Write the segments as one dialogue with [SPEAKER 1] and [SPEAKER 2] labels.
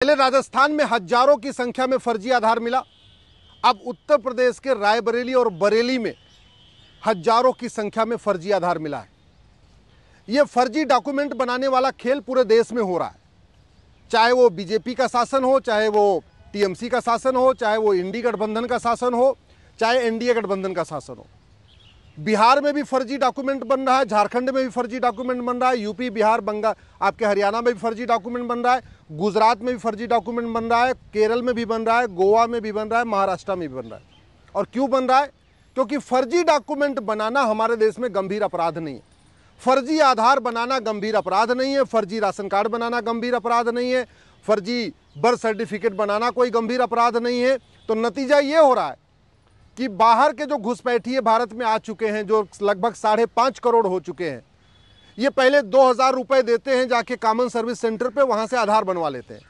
[SPEAKER 1] पहले राजस्थान में हजारों की संख्या में फर्जी आधार मिला, अब उत्तर प्रदेश के रायबरेली और बरेली में हजारों की संख्या में फर्जी आधार मिला है। यह फर्जी डॉक्यूमेंट बनाने वाला खेल पूरे देश में हो रहा है, चाहे वो बीजेपी का शासन हो, चाहे वो टीएमसी का शासन हो, चाहे वो इंडी गठबंधन का शासन हो, चाहे एनडीए गठबंधन का शासन हो। बिहार में भी फर्जी डॉक्यूमेंट बन रहा है, झारखंड में भी फर्जी डॉक्यूमेंट बन रहा है, यूपी, बिहार, बंगाल, आपके हरियाणा में भी फर्जी डॉक्यूमेंट बन रहा है, गुजरात में भी फर्जी डॉक्यूमेंट बन रहा है, केरल में भी बन रहा है, गोवा में भी बन रहा है, महाराष्ट्र में भी बन रहा है। और क्यों बन रहा है? क्योंकि फर्जी डॉक्यूमेंट बनाना हमारे देश में गंभीर अपराध नहीं है। फर्जी आधार बनाना गंभीर अपराध नहीं है, फर्जी राशन कार्ड बनाना गंभीर अपराध नहीं है, फर्जी बर्थ सर्टिफिकेट बनाना कोई गंभीर अपराध नहीं है। तो नतीजा ये हो रहा है कि बाहर के जो घुसपैठिए भारत में आ चुके हैं, जो लगभग 5.5 करोड़ हो चुके हैं, ये पहले 2,000 रुपये देते हैं जाके कॉमन सर्विस सेंटर पे, वहाँ से आधार बनवा लेते हैं।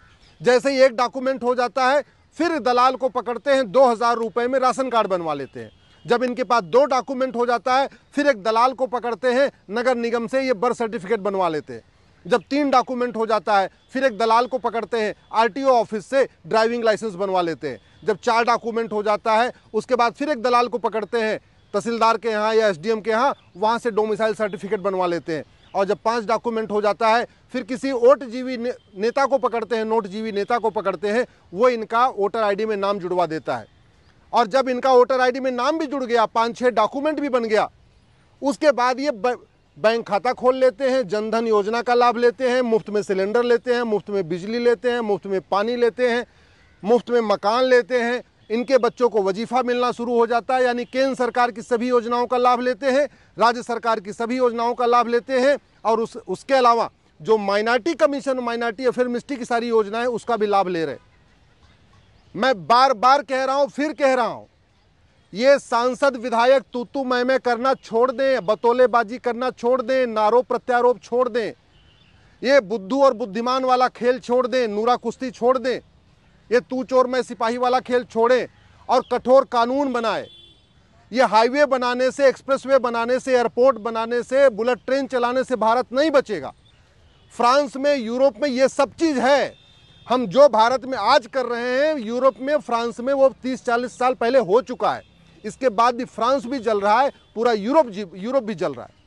[SPEAKER 1] जैसे ही एक डॉक्यूमेंट हो जाता है फिर दलाल को पकड़ते हैं, 2,000 रुपये में राशन कार्ड बनवा लेते हैं। जब इनके पास 2 डॉक्यूमेंट हो जाता है फिर एक दलाल को पकड़ते हैं, नगर निगम से ये बर्थ सर्टिफिकेट बनवा लेते हैं। जब 3 डॉक्यूमेंट हो जाता है फिर एक दलाल को पकड़ते हैं, आरटीओ ऑफिस से ड्राइविंग लाइसेंस बनवा लेते हैं। जब 4 डॉक्यूमेंट हो जाता है उसके बाद फिर एक दलाल को पकड़ते हैं, तहसीलदार के यहाँ या एसडीएम के यहाँ, वहाँ से डोमिसाइल सर्टिफिकेट बनवा लेते हैं। और जब 5 डॉक्यूमेंट हो जाता है फिर किसी वोटजीवी नेता को पकड़ते हैं, नोटजीवी नेता को पकड़ते हैं, वो इनका वोटर आईडी में नाम जुड़वा देता है। और जब इनका वोटर आईडी में नाम भी जुड़ गया, 5-6 डॉक्यूमेंट भी बन गया, उसके बाद ये बैंक खाता खोल लेते हैं, जनधन योजना का लाभ लेते हैं, मुफ्त में सिलेंडर लेते हैं, मुफ्त में बिजली लेते हैं, मुफ्त में पानी लेते हैं, मुफ्त में मकान लेते हैं। इनके बच्चों को वजीफा मिलना शुरू हो जाता है, यानी केंद्र सरकार की सभी योजनाओं का लाभ लेते हैं, राज्य सरकार की सभी योजनाओं का लाभ लेते हैं। और उसके अलावा जो minority commission, minority affair ministry की सारी योजनाएं, उसका भी लाभ ले रहे। मैं बार बार कह रहा हूं, फिर कह रहा हूं, ये सांसद विधायक तू मैं करना छोड़ दें, बतौलेबाजी करना छोड़ दें, आरोप प्रत्यारोप छोड़ दें, ये बुद्धू और बुद्धिमान वाला खेल छोड़ दें, नूरा कुश्ती छोड़ दें, ये तू चोर मैं सिपाही वाला खेल छोड़ें और कठोर कानून बनाए। ये हाईवे बनाने से, एक्सप्रेसवे बनाने से, एयरपोर्ट बनाने से, बुलेट ट्रेन चलाने से भारत नहीं बचेगा। फ्रांस में, यूरोप में ये सब चीज़ है। हम जो भारत में आज कर रहे हैं, यूरोप में, फ्रांस में वो 30-40 साल पहले हो चुका है। इसके बाद भी फ्रांस भी जल रहा है, पूरा यूरोप भी जल रहा है।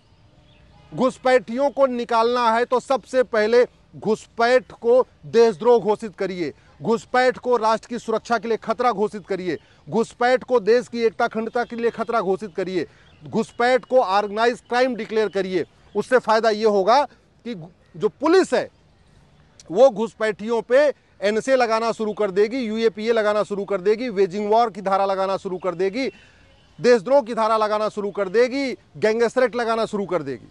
[SPEAKER 1] घुसपैठियों को निकालना है तो सबसे पहले घुसपैठ को देशद्रोह घोषित करिए, घुसपैठ को राष्ट्र की सुरक्षा के लिए खतरा घोषित करिए, घुसपैठ को देश की एकता अखंडता के लिए खतरा घोषित करिए, घुसपैठ को ऑर्गेनाइज क्राइम डिक्लेयर करिए। उससे फायदा ये होगा कि जो पुलिस है वो घुसपैठियों पे एनएसए लगाना शुरू कर देगी, यूएपीए लगाना शुरू कर देगी, वेजिंग वॉर की धारा लगाना शुरू कर देगी, देशद्रोह की धारा लगाना शुरू कर देगी, गैंगस्टर एक्ट लगाना शुरू कर देगी।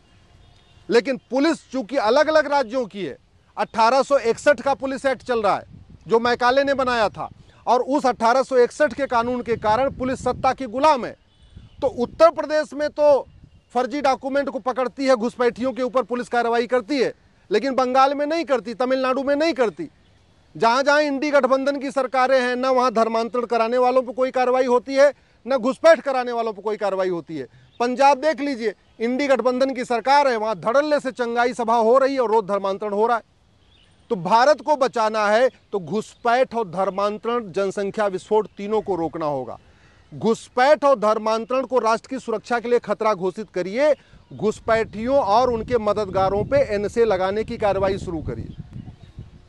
[SPEAKER 1] लेकिन पुलिस चूंकि अलग अलग राज्यों की है, 1861 का पुलिस एक्ट चल रहा है जो मैकाले ने बनाया था, और उस 1861 के कानून के कारण पुलिस सत्ता की गुलाम है। तो उत्तर प्रदेश में तो फर्जी डॉक्यूमेंट को पकड़ती है, घुसपैठियों के ऊपर पुलिस कार्रवाई करती है, लेकिन बंगाल में नहीं करती, तमिलनाडु में नहीं करती। जहां जहां इंडी गठबंधन की सरकारें हैं, ना वहां धर्मांतरण कराने वालों पर कोई कार्रवाई होती है, ना घुसपैठ कराने वालों पर कोई कार्रवाई होती है। पंजाब देख लीजिए, इंडी गठबंधन की सरकार है, वहां धड़ल्ले से चंगाई सभा हो रही है और रोज धर्मांतरण हो रहा है। तो भारत को बचाना है तो घुसपैठ और धर्मांतरण, जनसंख्या विस्फोट तीनों को रोकना होगा। घुसपैठ और धर्मांतरण को राष्ट्र की सुरक्षा के लिए खतरा घोषित करिए, घुसपैठियों और उनके मददगारों पे एनएसए लगाने की कार्रवाई शुरू करिए।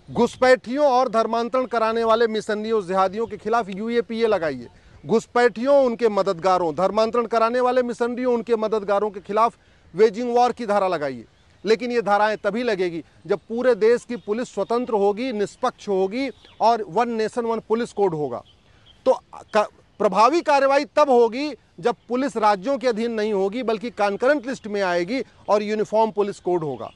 [SPEAKER 1] घुसपैठियों और धर्मांतरण कराने वाले मिशनरियों, जिहादियों के खिलाफ यूएपीए लगाइए। घुसपैठियों, उनके मददगारों, धर्मांतरण कराने वाले मिशनरियों, उनके मददगारों के खिलाफ वेजिंग वॉर की धारा लगाइए। लेकिन ये धाराएं तभी लगेगी जब पूरे देश की पुलिस स्वतंत्र होगी, निष्पक्ष होगी और 1 नेशन 1 पुलिस कोड होगा। तो प्रभावी कार्रवाई तब होगी जब पुलिस राज्यों के अधीन नहीं होगी बल्कि कॉन्करेंट लिस्ट में आएगी और यूनिफॉर्म पुलिस कोड होगा।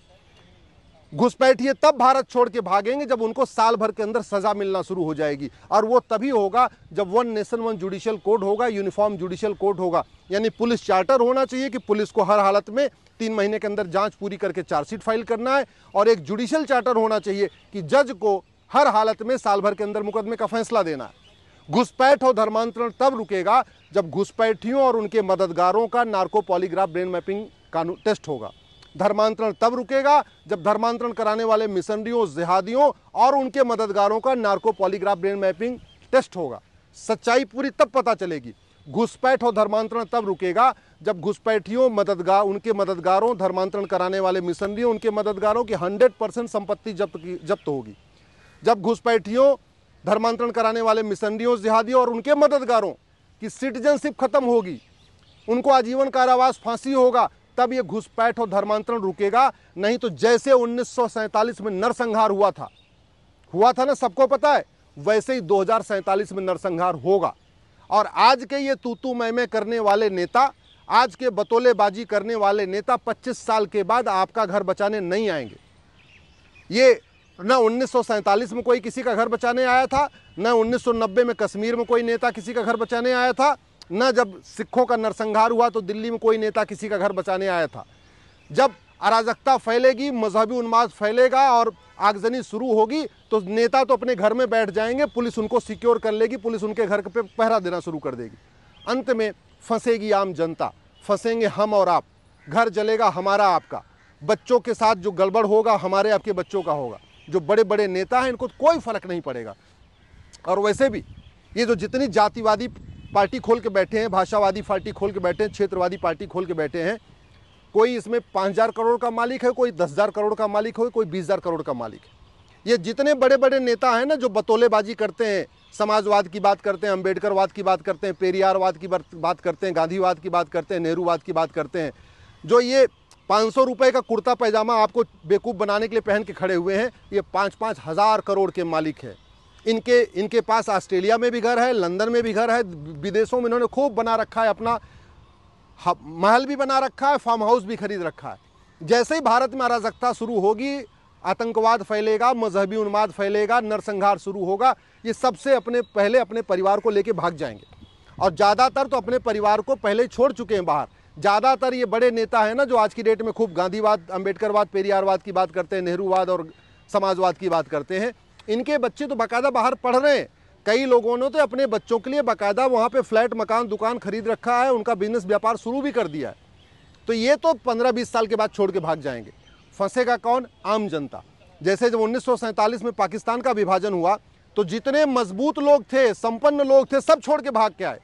[SPEAKER 1] घुसपैठिए तब भारत छोड़ के भागेंगे जब उनको साल भर के अंदर सजा मिलना शुरू हो जाएगी, और वो तभी होगा जब 1 नेशन 1 जुडिशियल कोड होगा, यूनिफॉर्म जुडिशियल कोड होगा। यानी पुलिस चार्टर होना चाहिए कि पुलिस को हर हालत में 3 महीने के अंदर जांच पूरी करके चार्जशीट फाइल करना है, और एक जुडिशियल चार्टर होना चाहिए कि जज को हर हालत में साल भर के अंदर मुकदमे का फैसला देना है। घुसपैठ और धर्मांतरण तब रुकेगा जब घुसपैठियों और उनके मददगारों का नार्को पॉलीग्राफ ब्रेन मैपिंग कानून टेस्ट होगा। धर्मांतरण तब रुकेगा जब धर्मांतरण कराने वाले मिशनरियों, जिहादियों और उनके मददगारों का narco polygraph brain mapping test होगा। सच्चाई पूरी तब पता चलेगी। घुसपैठ और धर्मांतरण तब रुकेगा जब घुसपैठियों, उनके मददगारों, धर्मांतरण कराने वाले मिशनरियों, उनके मददगारों की 100% संपत्ति जब्त होगी। जब घुसपैठियों, धर्मांतरण कराने वाले मिशनरियों, जिहादियों और उनके मददगारों की सिटीजनशिप खत्म होगी, उनको आजीवन कारावास, फांसी होगा, तब ये घुसपैठ और धर्मांतरण रुकेगा। नहीं तो जैसे 1947 में नरसंहार हुआ था ना, सबको पता है, वैसे ही 2047 में नरसंहार होगा। और आज के ये तू मैं करने वाले नेता, आज के बतौलेबाजी करने वाले नेता 25 साल के बाद आपका घर बचाने नहीं आएंगे। ये न 1947 में कोई किसी का घर बचाने आया था, न 1990 में कश्मीर में कोई नेता किसी का घर बचाने आया था, न जब सिखों का नरसंहार हुआ तो दिल्ली में कोई नेता किसी का घर बचाने आया था। जब अराजकता फैलेगी, मजहबी उन्माद फैलेगा और आगजनी शुरू होगी तो नेता तो अपने घर में बैठ जाएंगे, पुलिस उनको सिक्योर कर लेगी, पुलिस उनके घर पे पहरा देना शुरू कर देगी। अंत में फंसेगी आम जनता, फंसेंगे हम और आप, घर जलेगा हमारा आपका, बच्चों के साथ जो गड़बड़ होगा हमारे आपके बच्चों का होगा। जो बड़े बड़े नेता हैं इनको कोई फर्क नहीं पड़ेगा। और वैसे भी ये जो जितनी जातिवादी पार्टी खोल के बैठे हैं, भाषावादी पार्टी खोल के बैठे हैं, क्षेत्रवादी पार्टी खोल के बैठे हैं, कोई इसमें 5,000 करोड़ का मालिक है, कोई 10,000 करोड़ का मालिक है, कोई 20,000 करोड़ का मालिक है। ये जितने बड़े बड़े नेता हैं ना, जो बतौलेबाजी करते हैं, समाजवाद की बात करते हैं, अम्बेडकरवाद की बात करते हैं, पेरियारवाद की बात करते हैं, गांधीवाद की बात करते हैं, नेहरूवाद की बात करते हैं, जो ये 500 रुपये का कुर्ता पैजामा आपको बेवकूफ़ बनाने के लिए पहन के खड़े हुए हैं, ये 5-5 हज़ार करोड़ के मालिक हैं। इनके पास ऑस्ट्रेलिया में भी घर है, लंदन में भी घर है, विदेशों में इन्होंने खूब बना रखा है, अपना महल भी बना रखा है, फार्म हाउस भी खरीद रखा है। जैसे ही भारत में अराजकता शुरू होगी, आतंकवाद फैलेगा, मजहबी उन्माद फैलेगा, नरसंहार शुरू होगा, ये सबसे पहले अपने परिवार को लेके भाग जाएंगे। और ज़्यादातर तो अपने परिवार को पहले ही छोड़ चुके हैं बाहर। ज़्यादातर ये बड़े नेता हैं ना, जो आज की डेट में खूब गांधीवाद, अम्बेडकरवाद, पेरियारवाद की बात करते हैं, नेहरूवाद और समाजवाद की बात करते हैं, इनके बच्चे तो बाकायदा बाहर पढ़ रहे हैं। कई लोगों ने तो अपने बच्चों के लिए बाकायदा वहाँ पे फ्लैट, मकान, दुकान खरीद रखा है, उनका बिजनेस व्यापार शुरू भी कर दिया है। तो ये तो 15-20 साल के बाद छोड़ के भाग जाएंगे। फंसेगा कौन? आम जनता। जैसे जब 1947 में पाकिस्तान का विभाजन हुआ तो जितने मजबूत लोग थे, संपन्न लोग थे, सब छोड़ के भाग के आए।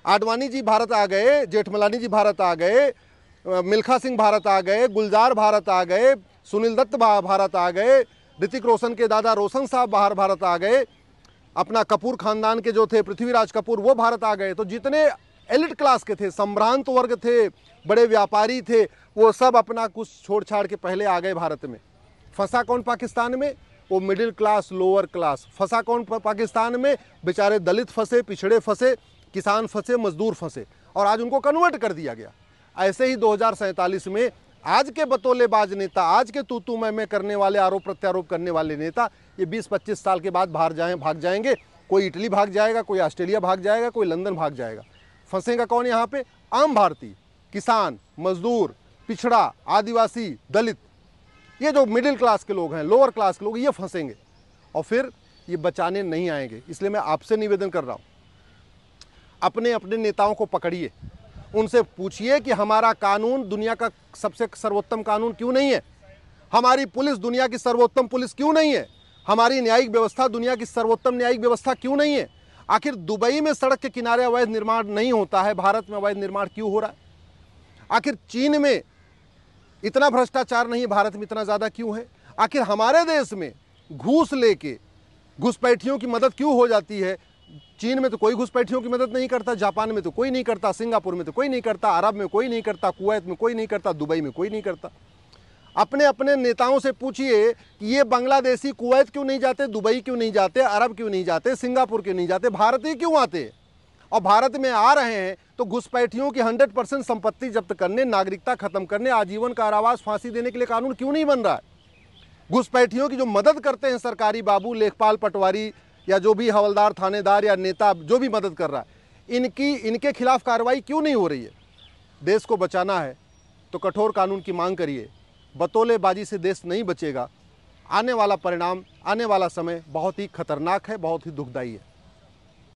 [SPEAKER 1] आडवाणी जी भारत आ गए, जेठमलानी जी भारत आ गए, मिल्खा सिंह भारत आ गए, गुलजार भारत आ गए, सुनील दत्त भारत आ गए, ऋतिक रोशन के दादा रोशन साहब बाहर भारत आ गए, अपना कपूर खानदान के जो थे पृथ्वीराज कपूर वो भारत आ गए। तो जितने एलिट क्लास के थे, संभ्रांत वर्ग थे, बड़े व्यापारी थे, वो सब अपना कुछ छोड़ छाड़ के पहले आ गए भारत में। फंसा कौन पाकिस्तान में? वो मिडिल क्लास, लोअर क्लास। फंसा कौन पाकिस्तान में? बेचारे दलित फंसे, पिछड़े फंसे, किसान फंसे, मजदूर फंसे, और आज उनको कन्वर्ट कर दिया गया। ऐसे ही 2047 में आज के बतौलेबाज नेता, आज के तू मैं करने वाले, आरोप प्रत्यारोप करने वाले नेता, ये 20-25 साल के बाद भाग जाएंगे। कोई इटली भाग जाएगा, कोई ऑस्ट्रेलिया भाग जाएगा, कोई लंदन भाग जाएगा। फंसेगा कौन यहाँ पे? आम भारतीय, किसान, मजदूर, पिछड़ा, आदिवासी, दलित, ये जो मिडिल क्लास के लोग हैं, लोअर क्लास के लोग, ये फंसेंगे और फिर ये बचाने नहीं आएंगे। इसलिए मैं आपसे निवेदन कर रहा हूँ, अपने अपने नेताओं को पकड़िए, उनसे पूछिए कि हमारा कानून दुनिया का सबसे सर्वोत्तम कानून क्यों नहीं है, हमारी पुलिस दुनिया की सर्वोत्तम पुलिस क्यों नहीं है, हमारी न्यायिक व्यवस्था दुनिया की सर्वोत्तम न्यायिक व्यवस्था क्यों नहीं है। आखिर दुबई में सड़क के किनारे अवैध निर्माण नहीं होता है, भारत में अवैध निर्माण क्यों हो रहा है? आखिर चीन में इतना भ्रष्टाचार नहीं, भारत में इतना ज़्यादा क्यों है? आखिर हमारे देश में घूस लेके घुसपैठियों की मदद क्यों हो जाती है? चीन में तो कोई घुसपैठियों की मदद नहीं करता, जापान में तो कोई नहीं करता, सिंगापुर में तो कोई नहीं करता, अरब में कोई नहीं करता, कुवैत में कोई नहीं करता, दुबई में कोई नहीं करता। अपने अपने नेताओं से पूछिए कि ये बांग्लादेशी कुवैत क्यों नहीं जाते, दुबई क्यों नहीं जाते, अरब क्यों नहीं जाते, सिंगापुर क्यों नहीं जाते, भारत ही क्यों आते? और भारत में आ रहे हैं तो घुसपैठियों की 100% संपत्ति जब्त करने, नागरिकता खत्म करने, आजीवन कारावास, फांसी देने के लिए कानून क्यों नहीं बन रहा है? घुसपैठियों की जो मदद करते हैं सरकारी बाबू, लेखपाल, पटवारी या जो भी हवलदार, थानेदार या नेता जो भी मदद कर रहा है, इनके खिलाफ कार्रवाई क्यों नहीं हो रही है? देश को बचाना है तो कठोर कानून की मांग करिए। बतौलेबाजी से देश नहीं बचेगा। आने वाला परिणाम, आने वाला समय बहुत ही खतरनाक है, बहुत ही दुखदायी है।